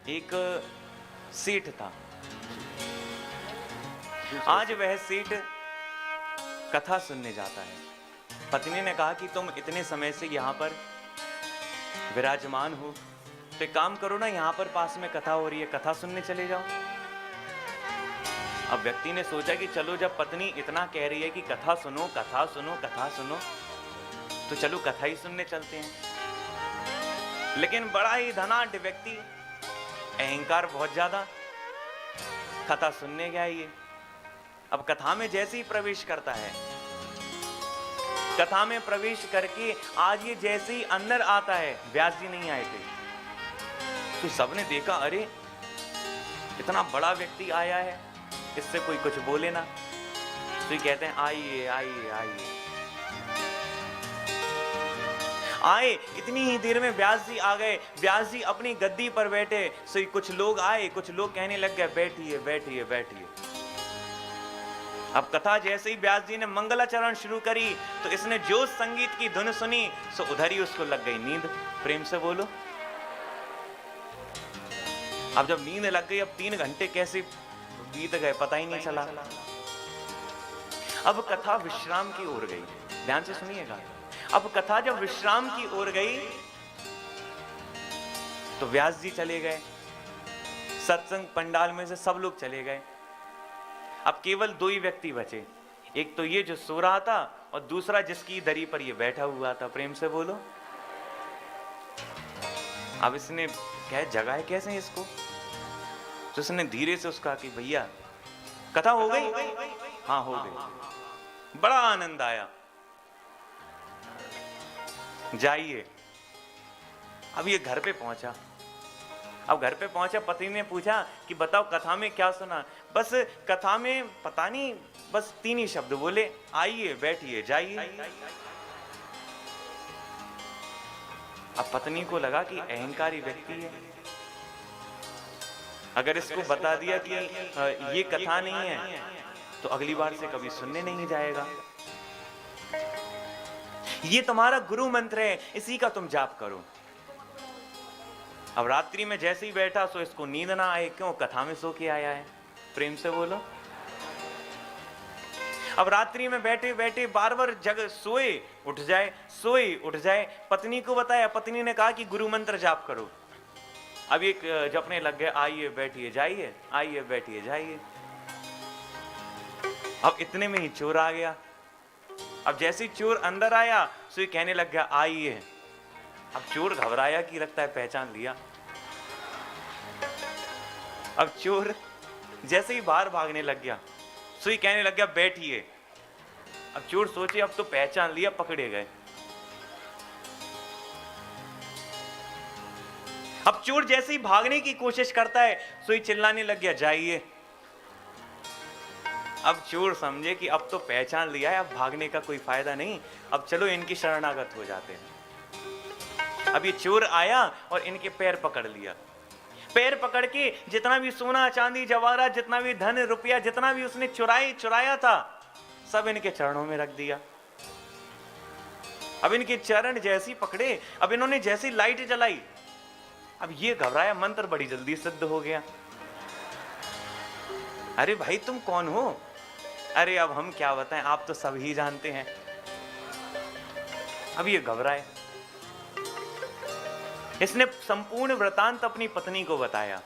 एक सेठ था। आज वह सेठ कथा सुनने जाता है। पत्नी ने कहा कि तुम इतने समय से यहाँ पर विराजमान हो, तो एक काम करो ना, यहाँ पर पास में कथा हो रही है, कथा सुनने चले जाओ। अब व्यक्ति ने सोचा कि चलो, जब पत्नी इतना कह रही है कि कथा सुनो कथा सुनो कथा सुनो, तो चलो कथा ही सुनने चलते हैं। लेकिन बड़ा ही धनाढ्य व्यक्ति, अहंकार बहुत ज्यादा, कथा सुनने गया ये। अब कथा में जैसे ही प्रवेश करता है, कथा में प्रवेश करके आज ये जैसे ही अंदर आता है, व्यास जी नहीं आए थे, तो सबने देखा, अरे इतना बड़ा व्यक्ति आया है, इससे कोई कुछ बोले ना। तो ये कहते हैं आइए आइए आइए। आए, इतनी ही देर में व्यास जी आ गए। व्यास जी अपनी गद्दी पर बैठे, सो कुछ लोग आए, कुछ लोग कहने लग गए बैठिए बैठिए बैठिए। अब कथा जैसे ही व्यास जी ने मंगलाचरण शुरू करी, तो इसने जो संगीत की धुन सुनी, सो उधर ही उसको लग गई नींद। प्रेम से बोलो। अब जब नींद लग गई, अब 3 घंटे कैसे बीत गए पता ही नहीं चला। अब कथा विश्राम की ओर गई। ध्यान से सुनिएगा। अब कथा जब विश्राम की ओर गई, तो व्यास जी चले गए, सत्संग पंडाल में से सब लोग चले गए। अब केवल 2 ही व्यक्ति बचे, एक तो ये जो सो रहा था, और दूसरा जिसकी दरी पर ये बैठा हुआ था। प्रेम से बोलो। अब इसने क्या जगाए कैसे इसको, तो उसने धीरे से उसका कि भैया कथा हो गई? हाँ हो गई। बड़ा आनंद आया, जाइए। अब ये घर पे पहुंचा। अब घर पे पहुंचा, पत्नी ने पूछा कि बताओ कथा में क्या सुना? बस कथा में पता नहीं, बस 3 ही शब्द बोले, आइए बैठिए जाइए। अब पत्नी को लगा कि अहंकारी व्यक्ति है, अगर इसको बता दिया कि ये कथा नहीं है, तो अगली बार से कभी सुनने नहीं जाएगा। ये तुम्हारा गुरु मंत्र है, इसी का तुम जाप करो। अब रात्रि में जैसे ही बैठा, सो इसको नींद ना आए, क्यों? कथा में सो के आया है। प्रेम से बोलो। अब रात्रि में बैठे बैठे बार बार जग सोए उठ जाए, सोए उठ जाए। पत्नी को बताया, पत्नी ने कहा कि गुरु मंत्र जाप करो। अब एक जपने लग गए, आइए बैठिए जाइए, आइए बैठिए जाइए। अब इतने में ही चोर आ गया। अब जैसे ही चोर अंदर आया, सो ये कहने लग गया आइए। अब चोर घबराया कि लगता है पहचान लिया। अब चोर जैसे ही बाहर भागने लग गया, सो ये कहने लग गया बैठिए। अब चोर सोचे अब तो पहचान लिया, पकड़े गए। अब चोर जैसे ही भागने की कोशिश करता है, सो ही चिल्लाने लग गया जाइए। अब चोर समझे कि अब तो पहचान लिया है, अब भागने का कोई फायदा नहीं, अब चलो इनकी शरणागत हो जाते हैं। अब ये चोर आया और इनके पैर पकड़ लिया। पैर पकड़ के जितना भी सोना चांदी जवाहरात, जितना भी धन रुपया, जितना भी उसने चुराया था, सब इनके चरणों में रख दिया। अब इनके चरण जैसी पकड़े, अब इन्होंने जैसी लाइट जलाई, अब ये घबराया, मंत्र बड़ी जल्दी सिद्ध हो गया। अरे भाई तुम कौन हो? अरे अब हम क्या बताएं, आप तो सब ही जानते हैं। अब ये घबराए। इसने संपूर्ण वृतांत अपनी पत्नी को बताया।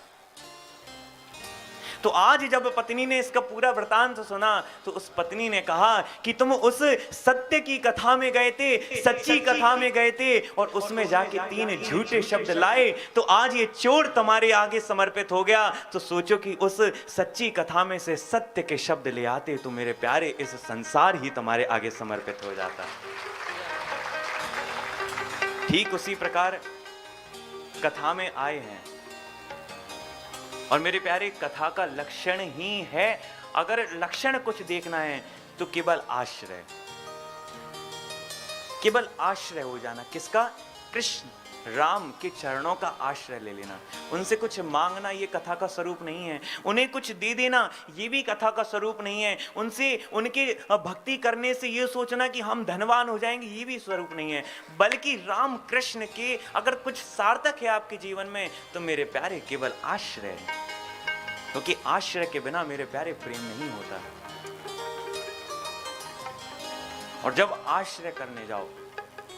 तो आज जब पत्नी ने इसका पूरा वृतांत सुना, तो उस पत्नी ने कहा कि तुम उस सत्य की कथा में गए थे, सच्ची कथा में गए थे, और उसमें जाके 3 झूठे शब्द लाए, तो आज ये चोर तुम्हारे आगे समर्पित हो गया। तो सोचो कि उस सच्ची कथा में से सत्य के शब्द ले आते, तो मेरे प्यारे इस संसार ही तुम्हारे आगे समर्पित हो जाता। ठीक उसी प्रकार कथा में आए हैं, और मेरे प्यारे कथा का लक्षण ही है, अगर लक्षण कुछ देखना है तो केवल आश्रय, केवल आश्रय हो जाना। किसका? कृष्ण राम के चरणों का आश्रय ले लेना, उनसे कुछ मांगना ये कथा का स्वरूप नहीं है, उन्हें कुछ दे देना ये भी कथा का स्वरूप नहीं है, उनसे उनके भक्ति करने से ये सोचना कि हम धनवान हो जाएंगे ये भी स्वरूप नहीं है, बल्कि राम कृष्ण के अगर कुछ सार्थक है आपके जीवन में तो मेरे प्यारे केवल आश्रय, क्योंकि आश्रय के बिना मेरे प्यारे प्रेम नहीं होता। और जब आश्रय करने जाओ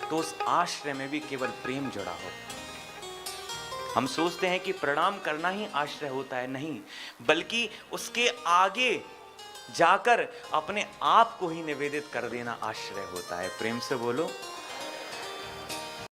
तो उस आश्रय में भी केवल प्रेम जुड़ा हो। हम सोचते हैं कि प्रणाम करना ही आश्रय होता है, नहीं, बल्कि उसके आगे जाकर अपने आप को ही निवेदित कर देना आश्रय होता है। प्रेम से बोलो।